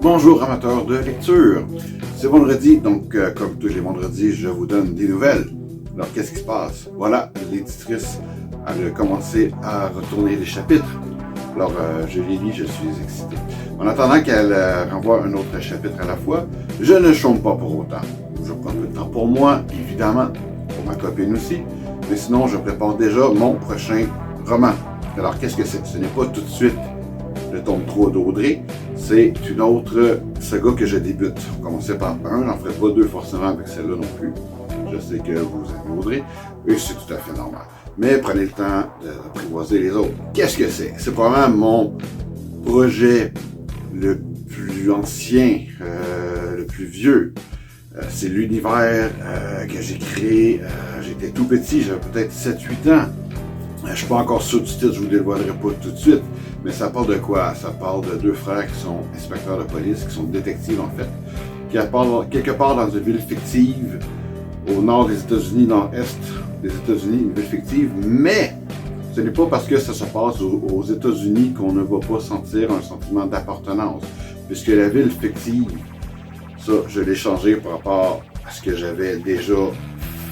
Bonjour amateurs de lecture, c'est vendredi, donc comme tous les vendredis, je vous donne des nouvelles. Alors qu'est-ce qui se passe? Voilà, l'éditrice a commencé à retourner les chapitres. Alors je les lis, je suis excité. En attendant qu'elle renvoie un autre chapitre à la fois, je ne chôme pas pour autant. Je prends un peu de temps pour moi, évidemment, pour ma copine aussi, mais sinon je prépare déjà mon prochain roman. Alors qu'est-ce que c'est? Ce n'est pas tout de suite le tome 3 d'Audrey, c'est une autre saga que je débute. On commençait par un, j'en ferai pas deux forcément avec celle-là non plus. Je sais que vous aimez Audrey, et c'est tout à fait normal. Mais prenez le temps d'apprivoiser les autres. Qu'est-ce que c'est? C'est probablement mon projet le plus ancien, le plus vieux. C'est l'univers que j'ai créé. J'étais tout petit, j'avais peut-être 7-8 ans. Je ne suis pas encore sûr du titre, je ne vous le dévoilerai pas tout de suite. Mais ça parle de quoi? Ça parle de deux frères qui sont inspecteurs de police, qui sont détectives en fait, qui parlent quelque part dans une ville fictive, au nord des États-Unis, nord-est des États-Unis, une ville fictive, mais ce n'est pas parce que ça se passe aux États-Unis qu'on ne va pas sentir un sentiment d'appartenance, puisque la ville fictive, ça, je l'ai changé par rapport à ce que j'avais déjà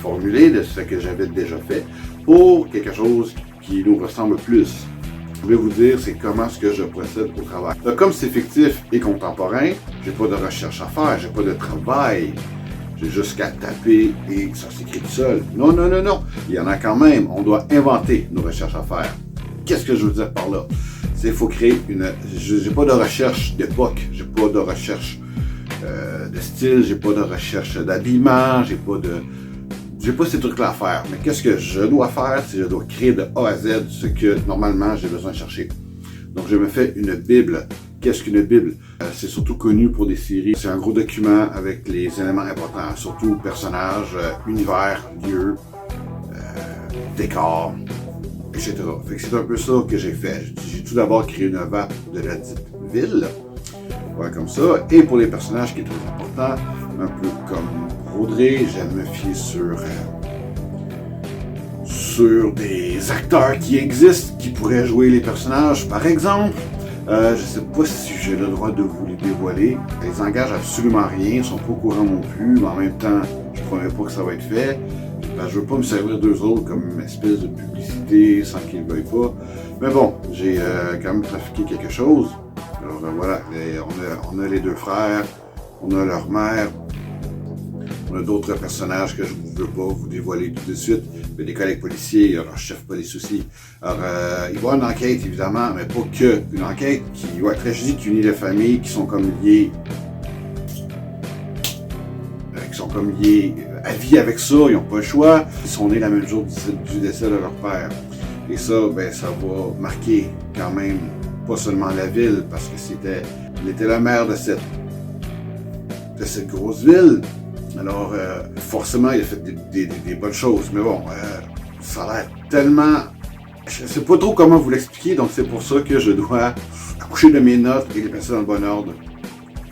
formulé, de ce que j'avais déjà fait, pour quelque chose qui nous ressemble plus. Je voulais vous dire, c'est comment est-ce que je procède au travail. Donc, comme c'est fictif et contemporain, j'ai pas de recherche à faire, j'ai pas de travail. J'ai juste qu'à taper et ça s'écrit tout seul. Non, non, non, non. Il y en a quand même. On doit inventer nos recherches à faire. Qu'est-ce que je veux dire par là? C'est qu'il faut créer une... J'ai pas de recherche d'époque, j'ai pas de recherche de style, j'ai pas de recherche d'habillement, j'ai pas ces trucs-là à faire. Mais qu'est-ce que je dois faire? C'est que je dois créer de A à Z ce que normalement j'ai besoin de chercher. Donc je me fais une Bible. Qu'est-ce qu'une Bible? C'est surtout connu pour des séries. C'est un gros document avec les éléments importants, surtout personnages, univers, lieux, décors, etc. Fait que c'est un peu ça que j'ai fait. J'ai tout d'abord créé une map de la dite ville. Voilà, comme ça. Et pour les personnages, qui est très important, un peu comme Audrey, j'aime me fier sur des acteurs qui existent, qui pourraient jouer les personnages. Par exemple, je ne sais pas si j'ai le droit de vous les dévoiler. Ils n'engagent absolument rien, ils ne sont pas au courant non plus, mais en même temps, je ne promets pas que ça va être fait. Ben, je ne veux pas me servir d'eux autres comme une espèce de publicité sans qu'ils ne veuillent pas. Mais bon, j'ai quand même trafiqué quelque chose. Alors voilà, on a les deux frères, on a leur mère, on a d'autres personnages que je ne veux pas vous dévoiler tout de suite. Il y a des collègues policiers, leur chef police aussi. Alors, il va y avoir une enquête, évidemment, mais pas que. Une enquête qui va être régie, qui unit les familles qui sont comme liées. À vie avec ça, ils n'ont pas le choix. Ils sont nés la même jour du décès de leur père. Et ça, ben, ça va marquer quand même pas seulement la ville, parce que il était le maire de cette grosse ville. Alors, forcément, il a fait des bonnes choses. Mais bon, ça a l'air tellement... Je ne sais pas trop comment vous l'expliquer, donc c'est pour ça que je dois accoucher de mes notes et les placer dans le bon ordre,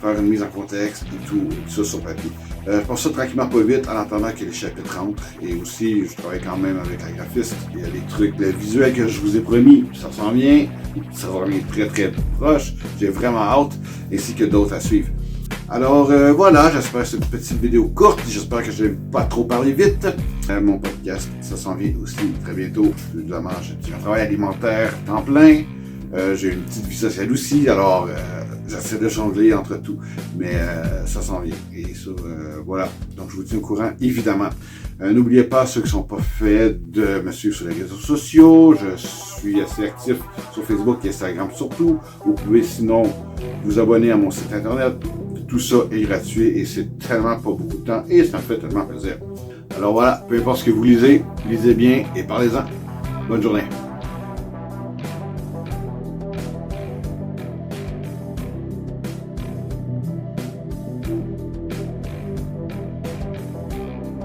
faire une mise en contexte et tout ça sur papier. Je pense ça tranquillement pas vite en attendant que les chapitres rentrent. Et aussi, je travaille quand même avec la graphiste. Il y a des trucs, le visuel que je vous ai promis, ça s'en vient. Ça va venir très très proche. J'ai vraiment hâte, ainsi que d'autres à suivre. Alors voilà, j'espère que c'est une petite vidéo courte. J'espère que je n'ai pas trop parlé vite. Mon podcast, ça s'en vient aussi très bientôt. Évidemment, j'ai un travail alimentaire temps plein. J'ai une petite vie sociale aussi, alors j'essaie de jongler entre tout, mais ça s'en vient. Et ça, voilà. Donc je vous tiens au courant, évidemment. N'oubliez pas, ceux qui ne sont pas faits, de me suivre sur les réseaux sociaux. Je suis assez actif sur Facebook et Instagram surtout. Vous pouvez sinon vous abonner à mon site internet. Tout ça est gratuit et c'est tellement pas beaucoup de temps et ça me fait tellement plaisir. Alors voilà, peu importe ce que vous lisez bien et parlez-en. Bonne journée.